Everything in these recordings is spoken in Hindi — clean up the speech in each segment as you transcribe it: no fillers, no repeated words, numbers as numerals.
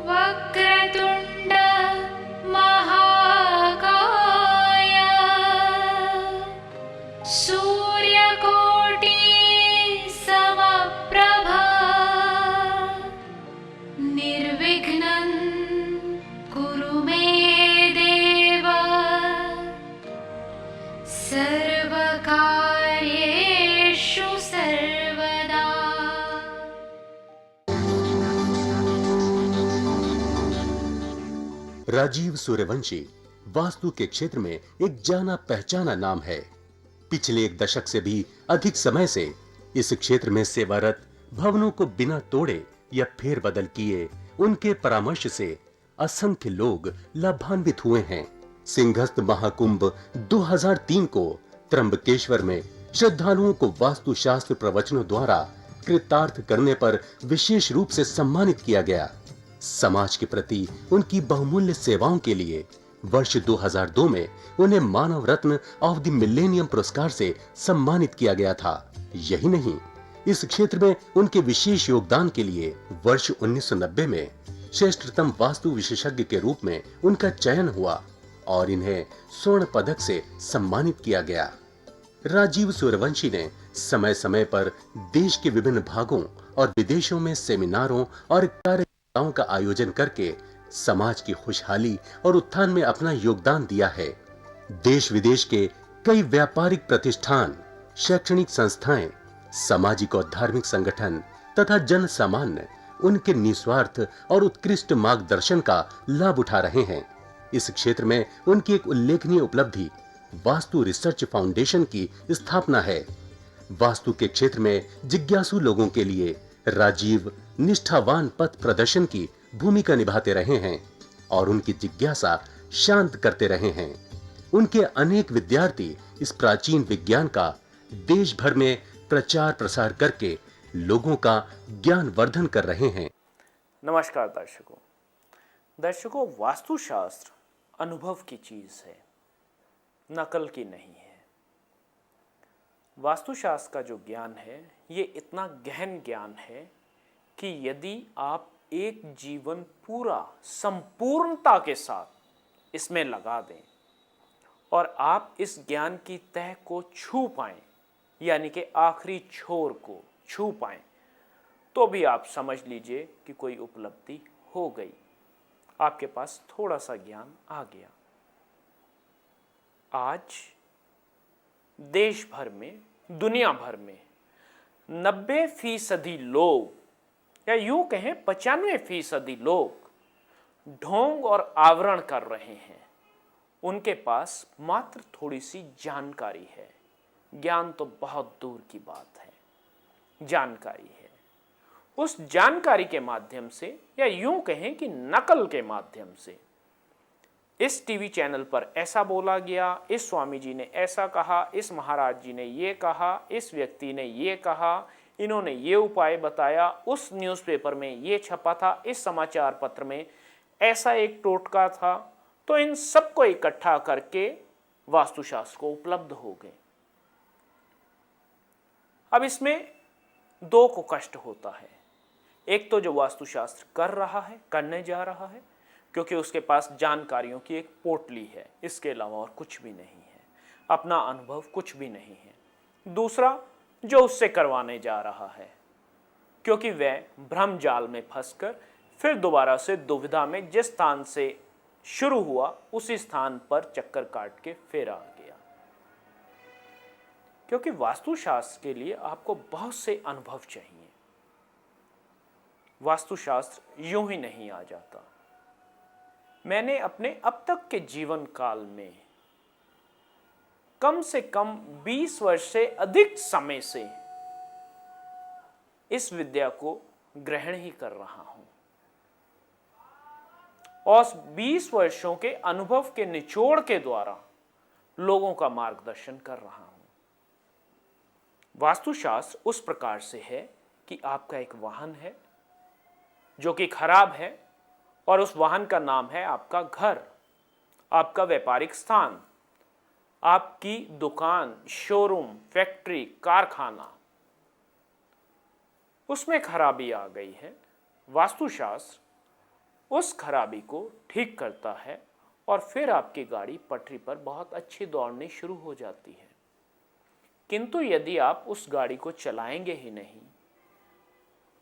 वक्रतुण्ड महाकाय सूर्यकोटि समप्रभा निर्विघ्नं कुरु मे देव सर्वकार्येषु सर्वदा। राजीव सूर्यवंशी वास्तु के क्षेत्र में एक जाना पहचाना नाम है। पिछले एक दशक से भी अधिक समय से इस क्षेत्र में सेवारत, भवनों को बिना तोड़े या फेरबदल किए उनके परामर्श से असंख्य लोग लाभान्वित हुए हैं। सिंहस्थ महाकुंभ 2003 को त्र्यंबकेश्वर में श्रद्धालुओं को वास्तुशास्त्र प्रवचनों द्वारा कृतार्थ करने पर विशेष रूप से सम्मानित किया गया। समाज के प्रति उनकी बहुमूल्य सेवाओं के लिए वर्ष 2002 में उन्हें मानव रत्न ऑफ द मिलेनियम पुरस्कार से सम्मानित किया गया था। यही नहीं, इस क्षेत्र में उनके विशेष योगदान के लिए वर्ष 1990 में श्रेष्ठतम वास्तु विशेषज्ञ के रूप में उनका चयन हुआ और इन्हें स्वर्ण पदक से सम्मानित किया गया। राजीव सूर्यवंशी ने समय समय पर देश के विभिन्न भागों और विदेशों में सेमिनारों और कार्यक्रमों का आयोजन करके समाज की खुशहाली और उत्थान में अपना योगदान दिया है। देश विदेश के कई व्यापारिक प्रतिष्ठान, शैक्षणिक संस्थाएं, सामाजिक और धार्मिक संगठन तथा जन सामान्य उनके निस्वार्थ और उत्कृष्ट मार्गदर्शन का लाभ उठा रहे हैं। इस क्षेत्र में उनकी एक उल्लेखनीय उपलब्धि वास्तु रिसर्च फाउंडेशन की स्थापना है। वास्तु के क्षेत्र में जिज्ञासु लोगों के लिए राजीव निष्ठावान पथ प्रदर्शन की भूमिका निभाते रहे हैं और उनकी जिज्ञासा शांत करते रहे हैं। उनके अनेक विद्यार्थी इस प्राचीन विज्ञान का देश भर में प्रचार प्रसार करके लोगों का ज्ञान वर्धन कर रहे हैं। नमस्कार दर्शकों, वास्तुशास्त्र अनुभव की चीज है, नकल की नहीं है। वास्तुशास्त्र का जो ज्ञान है ये इतना गहन ज्ञान है कि यदि आप एक जीवन पूरा संपूर्णता के साथ इसमें लगा दें और आप इस ज्ञान की तह को छू पाएं, यानी कि आखिरी छोर को छू पाएं, तो भी आप समझ लीजिए कि कोई उपलब्धि हो गई, आपके पास थोड़ा सा ज्ञान आ गया। आज देश भर में, दुनिया भर में 90% लोग, या यूं कहें 95% लोग ढोंग और आवरण कर रहे हैं। उनके पास मात्र थोड़ी सी जानकारी है, ज्ञान तो बहुत दूर की बात है, जानकारी है। उस जानकारी के माध्यम से, या यूं कहें कि नकल के माध्यम से, इस टीवी चैनल पर ऐसा बोला गया, इस स्वामी जी ने ऐसा कहा, इस महाराज जी ने ये कहा, इस व्यक्ति ने ये कहा, इन्होंने ये उपाय बताया, उस न्यूज़पेपर में ये छपा था, इस समाचार पत्र में ऐसा एक टोटका था, तो इन सबको इकट्ठा करके वास्तुशास्त्र को उपलब्ध हो गए। अब इसमें दो को कष्ट होता है। एक तो जो वास्तुशास्त्र कर रहा है, करने जा रहा है, क्योंकि उसके पास जानकारियों की एक पोटली है, इसके अलावा और कुछ भी नहीं है, अपना अनुभव कुछ भी नहीं है। दूसरा जो उससे करवाने जा रहा है, क्योंकि वह भ्रम जाल में फंसकर फिर दोबारा से दुविधा में जिस स्थान से शुरू हुआ उसी स्थान पर चक्कर काट के फिर आ गया। क्योंकि वास्तुशास्त्र के लिए आपको बहुत से अनुभव चाहिए। वास्तुशास्त्र यूं ही नहीं आ जाता। मैंने अपने अब तक के जीवन काल में कम से कम 20 वर्ष से अधिक समय से इस विद्या को ग्रहण ही कर रहा हूं और 20 वर्षों के अनुभव के निचोड़ के द्वारा लोगों का मार्गदर्शन कर रहा हूं। वास्तुशास्त्र उस प्रकार से है कि आपका एक वाहन है जो कि खराब है और उस वाहन का नाम है आपका घर, आपका व्यापारिक स्थान, आपकी दुकान, शोरूम, फैक्ट्री, कारखाना, उसमें खराबी आ गई है। वास्तुशास्त्र उस खराबी को ठीक करता है और फिर आपकी गाड़ी पटरी पर बहुत अच्छी दौड़नी शुरू हो जाती है। किंतु यदि आप उस गाड़ी को चलाएंगे ही नहीं,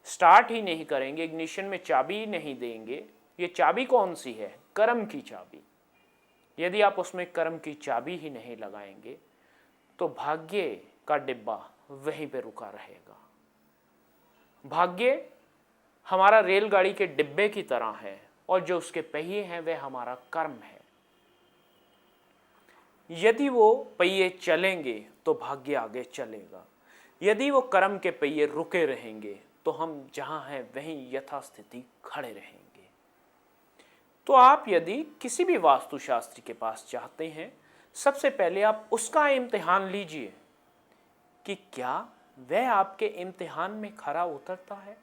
स्टार्ट ही नहीं करेंगे, इग्निशन में चाबी ही नहीं देंगे, ये चाबी कौन सी है? कर्म की चाबी। यदि आप उसमें कर्म की चाबी ही नहीं लगाएंगे तो भाग्य का डिब्बा वहीं पे रुका रहेगा। भाग्य हमारा रेलगाड़ी के डिब्बे की तरह है और जो उसके पहिए हैं वह हमारा कर्म है। यदि वो पहिए चलेंगे तो भाग्य आगे चलेगा, यदि वो कर्म के पहिए रुके रहेंगे तो हम जहां हैं वहीं यथास्थिति खड़े रहेंगे। तो आप यदि किसी भी वास्तुशास्त्री के पास चाहते हैं, सबसे पहले आप उसका इम्तिहान लीजिए कि क्या वह आपके इम्तिहान में खरा उतरता है,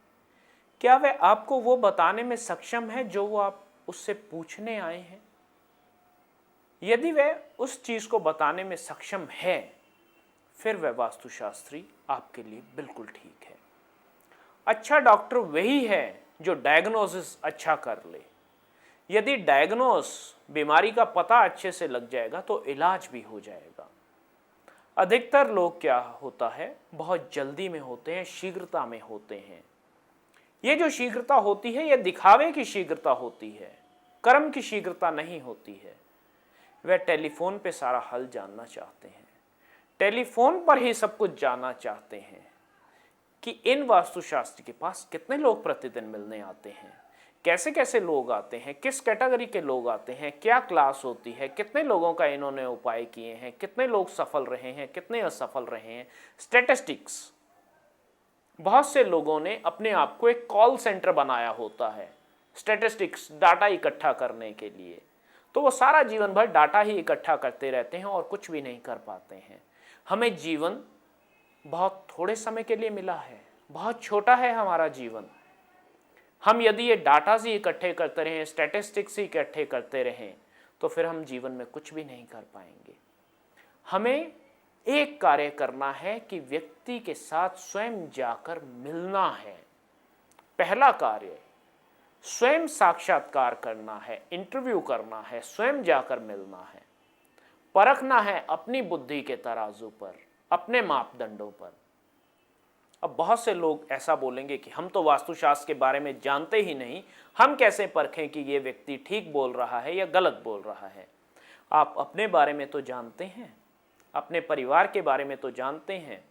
क्या वह आपको वो बताने में सक्षम है जो वो आप उससे पूछने आए हैं। यदि वह उस चीज को बताने में सक्षम है, फिर वह वास्तुशास्त्री आपके लिए बिल्कुल ठीक है। अच्छा डॉक्टर वही है जो डायग्नोसिस अच्छा कर ले। यदि डायग्नोस बीमारी का पता अच्छे से लग जाएगा तो इलाज भी हो जाएगा। अधिकतर लोग क्या होता है, बहुत जल्दी में होते हैं, शीघ्रता में होते हैं। ये जो शीघ्रता होती है, यह दिखावे की शीघ्रता होती है, कर्म की शीघ्रता नहीं होती है। वह टेलीफोन पे सारा हल जानना चाहते हैं, टेलीफोन पर ही सब कुछ जानना चाहते हैं कि इन वास्तुशास्त्री के पास कितने लोग प्रतिदिन मिलने आते हैं, कैसे कैसे लोग आते हैं, किस कैटेगरी के लोग आते हैं, क्या क्लास होती है, कितने लोगों का इन्होंने उपाय किए हैं, कितने लोग सफल रहे हैं, कितने असफल रहे हैं। स्टैटिस्टिक्स, बहुत से लोगों ने अपने आप को एक कॉल सेंटर बनाया होता है स्टैटिस्टिक्स डाटा इकट्ठा करने के लिए, तो वो सारा जीवन भर डाटा ही इकट्ठा करते रहते हैं और कुछ भी नहीं कर पाते हैं। हमें जीवन बहुत थोड़े समय के लिए मिला है, बहुत छोटा है हमारा जीवन। हम यदि ये डाटा ही इकट्ठे करते रहें, स्टैटिस्टिक्स ही इकट्ठे करते रहें, तो फिर हम जीवन में कुछ भी नहीं कर पाएंगे। हमें एक कार्य करना है कि व्यक्ति के साथ स्वयं जाकर मिलना है। पहला कार्य स्वयं साक्षात्कार करना है, इंटरव्यू करना है, स्वयं जाकर मिलना है, परखना है अपनी बुद्धि के तराजू पर, अपने मापदंडों पर। अब बहुत से लोग ऐसा बोलेंगे कि हम तो वास्तुशास्त्र के बारे में जानते ही नहीं, हम कैसे परखें कि ये व्यक्ति ठीक बोल रहा है या गलत बोल रहा है। आप अपने बारे में तो जानते हैं, अपने परिवार के बारे में तो जानते हैं,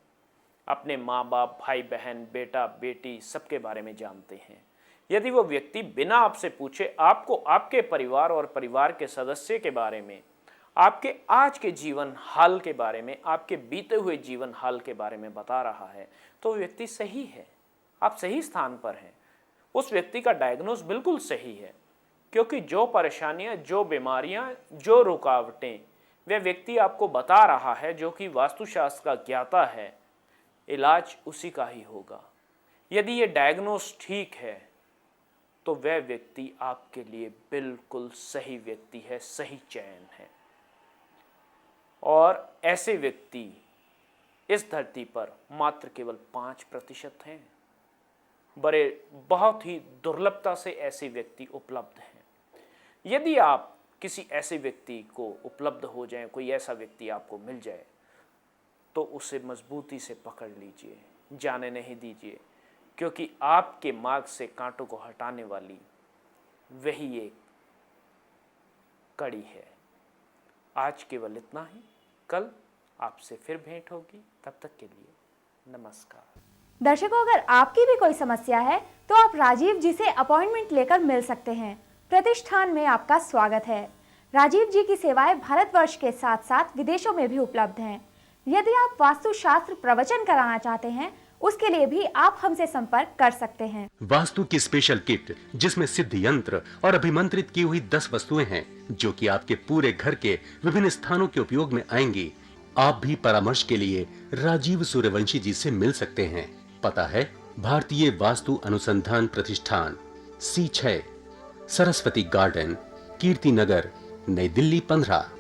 अपने माँ बाप, भाई बहन, बेटा बेटी सबके बारे में जानते हैं। यदि वो व्यक्ति बिना आपसे पूछे आपको आपके परिवार और परिवार के सदस्य के बारे में, आपके आज के जीवन हाल के बारे में, आपके बीते हुए जीवन हाल के बारे में बता रहा है, तो व्यक्ति सही है, आप सही स्थान पर हैं। उस व्यक्ति का डायग्नोस बिल्कुल सही है, क्योंकि जो परेशानियां, जो बीमारियां, जो रुकावटें वह व्यक्ति आपको बता रहा है, जो कि वास्तुशास्त्र का ज्ञाता है, इलाज उसी का ही होगा। यदि ये डायग्नोस ठीक है तो वह व्यक्ति आपके लिए बिल्कुल सही व्यक्ति है, सही चयन है। और ऐसे व्यक्ति इस धरती पर मात्र केवल 5% हैं। बहुत ही दुर्लभता से ऐसे व्यक्ति उपलब्ध हैं। यदि आप किसी ऐसे व्यक्ति को उपलब्ध हो जाए, कोई ऐसा व्यक्ति आपको मिल जाए, तो उसे मजबूती से पकड़ लीजिए, जाने नहीं दीजिए, क्योंकि आपके मार्ग से कांटों को हटाने वाली वही एक कड़ी है। आज केवल इतना ही, कल आपसे फिर भेंट होगी। तब तक के लिए नमस्कार। दर्शकों, अगर आपकी भी कोई समस्या है तो आप राजीव जी से अपॉइंटमेंट लेकर मिल सकते हैं। प्रतिष्ठान में आपका स्वागत है। राजीव जी की सेवाएं भारतवर्ष के साथ साथ विदेशों में भी उपलब्ध हैं। यदि आप वास्तुशास्त्र प्रवचन कराना चाहते हैं, उसके लिए भी आप हमसे संपर्क कर सकते हैं। वास्तु की स्पेशल किट, जिसमें सिद्ध यंत्र और अभिमंत्रित की हुई 10 वस्तुएं हैं, जो कि आपके पूरे घर के विभिन्न स्थानों के उपयोग में आएंगी। आप भी परामर्श के लिए राजीव सूर्यवंशी जी से मिल सकते हैं। पता है भारतीय वास्तु अनुसंधान प्रतिष्ठान, C6, सरस्वती गार्डन, कीर्ति नगर, नई दिल्ली 15।